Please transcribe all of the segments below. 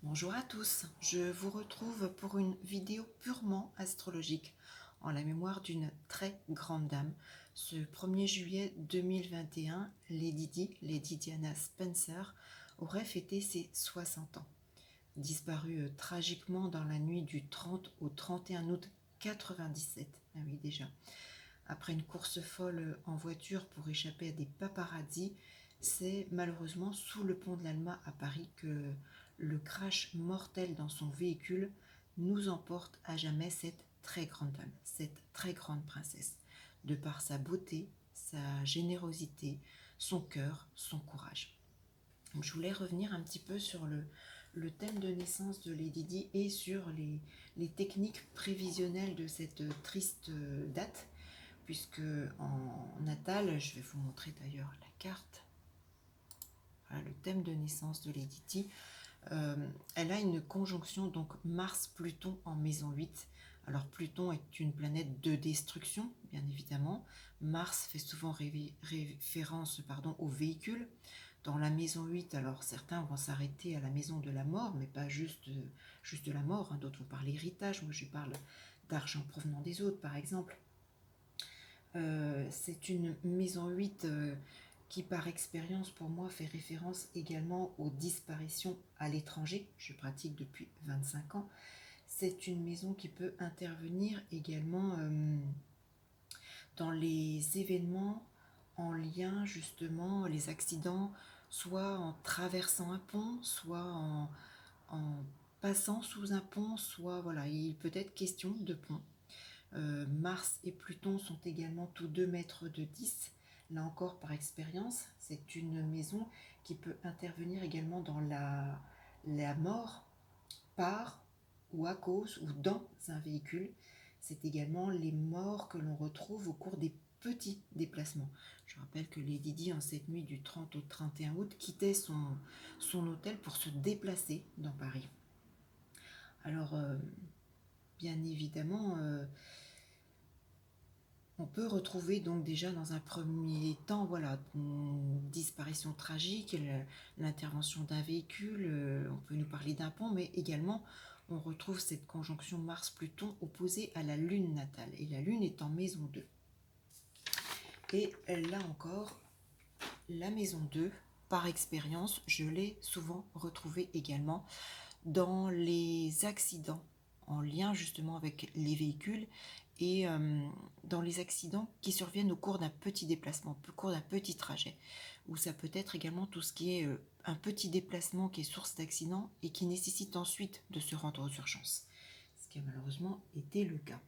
Bonjour à tous, je vous retrouve pour une vidéo purement astrologique en la mémoire d'une très grande dame. Ce 1er juillet 2021, Lady Diana Spencer, aurait fêté ses 60 ans. Disparue tragiquement dans la nuit du 30 au 31 août 97, ah oui déjà, après une course folle en voiture pour échapper à des paparazzis. C'est malheureusement sous le pont de l'Alma à Paris que le crash mortel dans son véhicule nous emporte à jamais cette très grande dame, cette très grande princesse, de par sa beauté, sa générosité, son cœur, son courage. Donc, je voulais revenir un petit peu sur le thème de naissance de Lady Di et sur les techniques prévisionnelles de cette triste date, puisque en natal, je vais vous montrer d'ailleurs la carte, voilà, le thème de naissance de Lady Di, elle a une conjonction, donc Mars-Pluton en maison 8. Alors Pluton est une planète de destruction, bien évidemment. Mars fait souvent référence aux véhicules. Dans la maison 8, alors certains vont s'arrêter à la maison de la mort, mais pas juste de la mort, hein. D'autres vont parler héritage, moi je parle d'argent provenant des autres par exemple. C'est une maison 8 qui par expérience pour moi fait référence également aux disparitions à l'étranger. Je pratique depuis 25 ans. C'est une maison qui peut intervenir également dans les événements en lien justement, les accidents, soit en traversant un pont, soit en passant sous un pont, soit voilà, il peut être question de pont. Mars et Pluton sont également tous deux maîtres de 10. Là encore, par expérience, c'est une maison qui peut intervenir également dans la mort par ou à cause ou dans un véhicule. C'est également les morts que l'on retrouve au cours des petits déplacements. Je rappelle que Lady Di, en cette nuit du 30 au 31 août, quittait son hôtel pour se déplacer dans Paris. Alors, bien évidemment, on peut retrouver donc déjà dans un premier temps, voilà, une disparition tragique, l'intervention d'un véhicule, on peut nous parler d'un pont, mais également on retrouve cette conjonction Mars-Pluton opposée à la Lune natale, et la Lune est en maison 2. Et là encore, la maison 2, par expérience, je l'ai souvent retrouvée également dans les accidents en lien justement avec les véhicules et dans les accidents qui surviennent au cours d'un petit déplacement, au cours d'un petit trajet, où ça peut être également tout ce qui est un petit déplacement qui est source d'accident et qui nécessite ensuite de se rendre aux urgences, ce qui a malheureusement été le cas.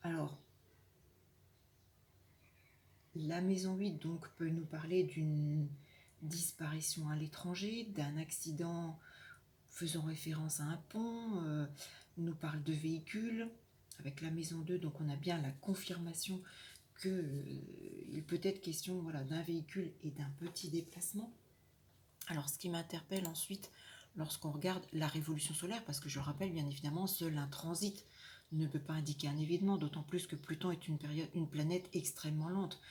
Alors, la maison 8 donc peut nous parler d'une disparition à l'étranger, d'un accident faisant référence à un pont, nous parle de véhicules. Avec la maison 2, donc on a bien la confirmation qu'il peut être question, voilà, d'un véhicule et d'un petit déplacement. Alors ce qui m'interpelle ensuite lorsqu'on regarde la révolution solaire, parce que je rappelle bien évidemment, seul un transit ne peut pas indiquer un événement, d'autant plus que Pluton est une planète extrêmement lente.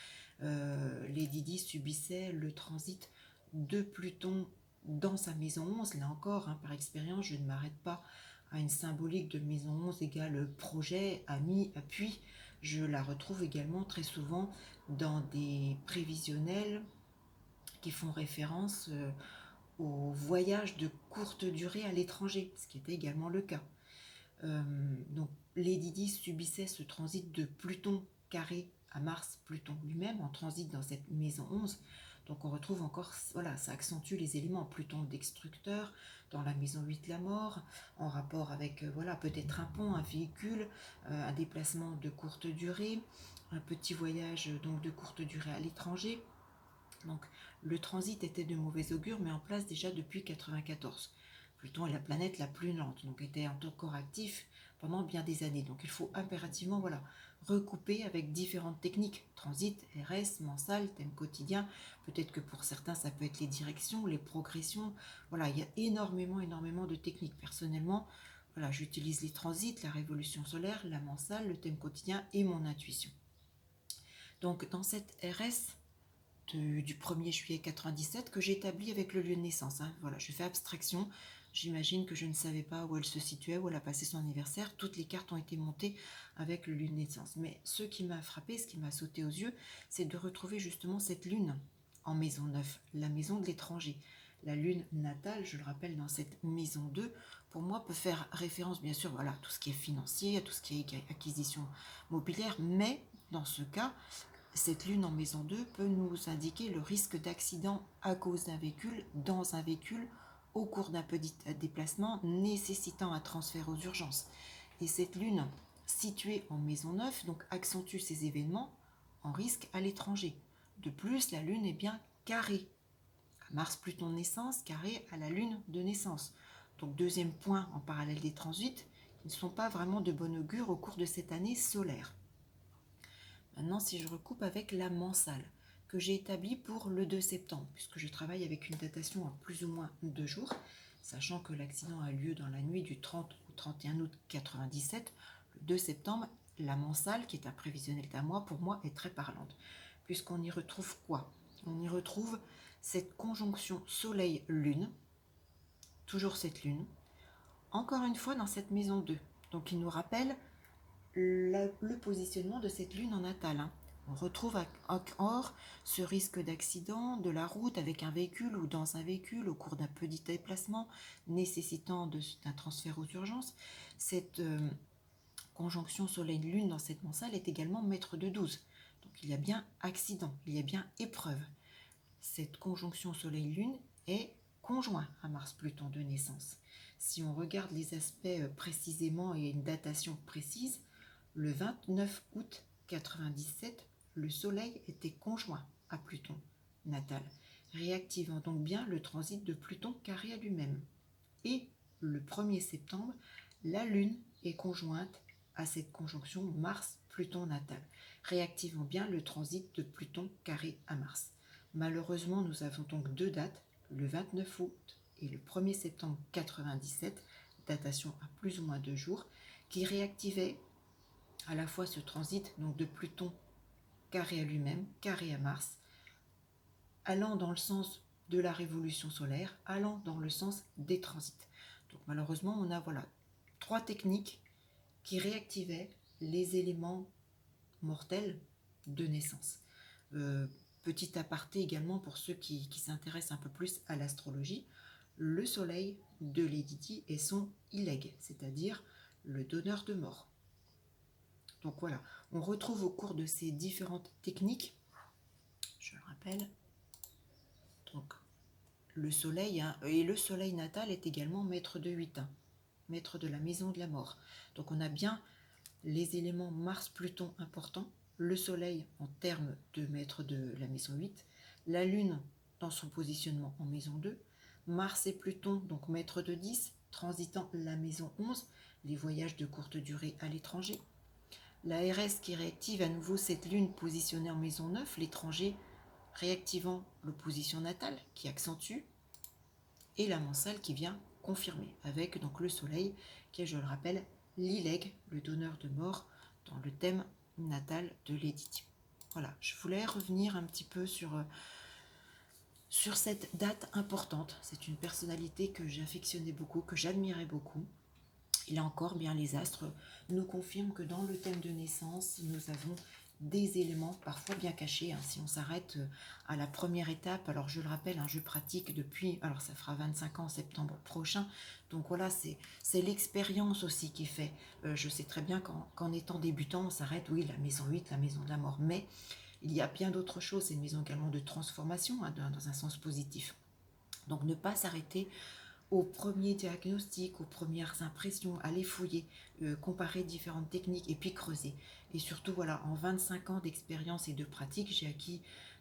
Lady Di subissait le transit de Pluton dans sa maison 11. Là encore, hein, par expérience, je ne m'arrête pas à une symbolique de maison 11 égale projet, ami, appui. Je la retrouve également très souvent dans des prévisionnels qui font référence aux voyages de courte durée à l'étranger, ce qui était également le cas. Donc Lady Di subissait ce transit de Pluton carré à Mars, Pluton lui-même en transit dans cette maison 11. Donc on retrouve encore, voilà, ça accentue les éléments. Pluton destructeur, dans la maison 8 la mort, en rapport avec, voilà, peut-être un pont, un véhicule, un déplacement de courte durée, un petit voyage donc de courte durée à l'étranger. Donc le transit était de mauvais augure, mais en place déjà depuis 1994. Pluton est la planète la plus lente, donc était encore actif pendant bien des années. Donc il faut impérativement, voilà, recouper avec différentes techniques. Transit, RS, mensal, thème quotidien. Peut-être que pour certains, ça peut être les directions, les progressions. Voilà, il y a énormément de techniques. Personnellement, voilà, j'utilise les transits, la révolution solaire, la mensale, le thème quotidien et mon intuition. Donc dans cette RS, du 1er juillet 97 que j'ai établi avec le lieu de naissance. Hein. Voilà, je fais abstraction. J'imagine que je ne savais pas où elle se situait, où elle a passé son anniversaire. Toutes les cartes ont été montées avec le lieu de naissance. Mais ce qui m'a frappé, ce qui m'a sauté aux yeux, c'est de retrouver justement cette lune en maison 9, la maison de l'étranger. La lune natale, je le rappelle, dans cette maison 2, pour moi, peut faire référence, bien sûr, voilà, à tout ce qui est financier, à tout ce qui est acquisition mobilière, mais dans ce cas, cette lune en maison 2 peut nous indiquer le risque d'accident à cause d'un véhicule, dans un véhicule, au cours d'un petit déplacement nécessitant un transfert aux urgences. Et cette lune située en maison 9 donc accentue ces événements en risque à l'étranger. De plus, la lune est bien carrée à Mars Pluton de naissance, carré à la lune de naissance. Donc deuxième point en parallèle des transits, qui ne sont pas vraiment de bon augure au cours de cette année solaire. Maintenant, si je recoupe avec la mensale que j'ai établie pour le 2 septembre, puisque je travaille avec une datation en plus ou moins 2 jours, sachant que l'accident a lieu dans la nuit du 30 au 31 août 97, le 2 septembre, la mensale, qui est un prévisionnel d'un mois, pour moi est très parlante, puisqu'on y retrouve quoi? On y retrouve cette conjonction soleil-lune, toujours cette lune, encore une fois dans cette maison 2. Donc il nous rappelle le positionnement de cette lune en natal. Hein. On retrouve encore ce risque d'accident de la route avec un véhicule ou dans un véhicule au cours d'un petit déplacement nécessitant d'un transfert aux urgences. Cette conjonction soleil-lune dans cette mensale est également maître de 12. Donc il y a bien accident, il y a bien épreuve. Cette conjonction soleil-lune est conjoint à Mars-Pluton de naissance. Si on regarde les aspects précisément et une datation précise, le 29 août 97, le Soleil était conjoint à Pluton natal, réactivant donc bien le transit de Pluton carré à lui-même. Et le 1er septembre, la Lune est conjointe à cette conjonction Mars-Pluton natal, réactivant bien le transit de Pluton carré à Mars. Malheureusement, nous avons donc 2 dates, le 29 août et le 1er septembre 97, datation à plus ou moins 2 jours, qui réactivaient à la fois ce transit donc de Pluton carré à lui-même, carré à Mars, allant dans le sens de la révolution solaire, allant dans le sens des transits. Donc malheureusement, on a 3 techniques qui réactivaient les éléments mortels de naissance. Petit aparté également pour ceux qui s'intéressent un peu plus à l'astrologie, le soleil de Lady Di est son ileg, c'est-à-dire le donneur de mort. Donc voilà, on retrouve au cours de ces différentes techniques, je le rappelle, donc le soleil, hein, et le soleil natal est également maître de 8, hein, maître de la maison de la mort. Donc on a bien les éléments Mars-Pluton importants, le soleil en termes de maître de la maison 8, la lune dans son positionnement en maison 2, Mars et Pluton donc maître de 10, transitant la maison 11, les voyages de courte durée à l'étranger, la RS qui réactive à nouveau cette lune positionnée en maison 9, l'étranger réactivant l'opposition natale qui accentue, et la mensale qui vient confirmer, avec donc le soleil qui est, je le rappelle, l'Ileg, le donneur de mort, dans le thème natal de Lady Di. Voilà, je voulais revenir un petit peu sur cette date importante. C'est une personnalité que j'affectionnais beaucoup, que j'admirais beaucoup. Et là encore, bien les astres nous confirment que dans le thème de naissance, nous avons des éléments parfois bien cachés. Hein. Si on s'arrête à la première étape, alors je le rappelle, je pratique depuis, alors ça fera 25 ans en septembre prochain, donc voilà, c'est l'expérience aussi qui fait. Je sais très bien qu'en étant débutant, on s'arrête, oui, la maison 8, la maison de la mort, mais il y a bien d'autres choses, c'est une maison également de transformation, dans un sens positif. Donc ne pas s'arrêter aux premiers diagnostics, aux premières impressions, aller fouiller, comparer différentes techniques et puis creuser. Et surtout, voilà, en 25 ans d'expérience et de pratique, j'ai acquis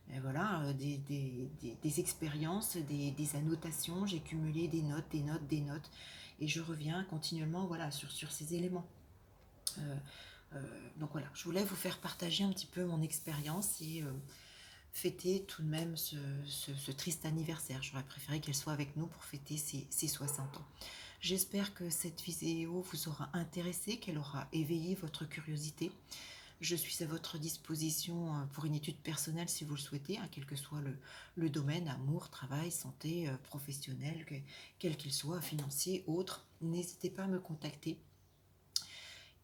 des expériences, des annotations, j'ai cumulé des notes, et je reviens continuellement sur ces éléments. Donc voilà, je voulais vous faire partager un petit peu mon expérience et fêter tout de même ce triste anniversaire. J'aurais préféré qu'elle soit avec nous pour fêter ses 60 ans. J'espère que cette vidéo vous aura intéressé, qu'elle aura éveillé votre curiosité. Je suis à votre disposition pour une étude personnelle si vous le souhaitez, hein, quel que soit le domaine, amour, travail, santé, professionnel, quel qu'il soit, financier, autre. N'hésitez pas à me contacter.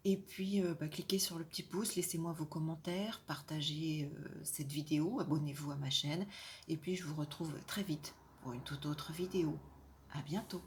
Et puis, cliquez sur le petit pouce, laissez-moi vos commentaires, partagez cette vidéo, abonnez-vous à ma chaîne. Et puis, je vous retrouve très vite pour une toute autre vidéo. À bientôt!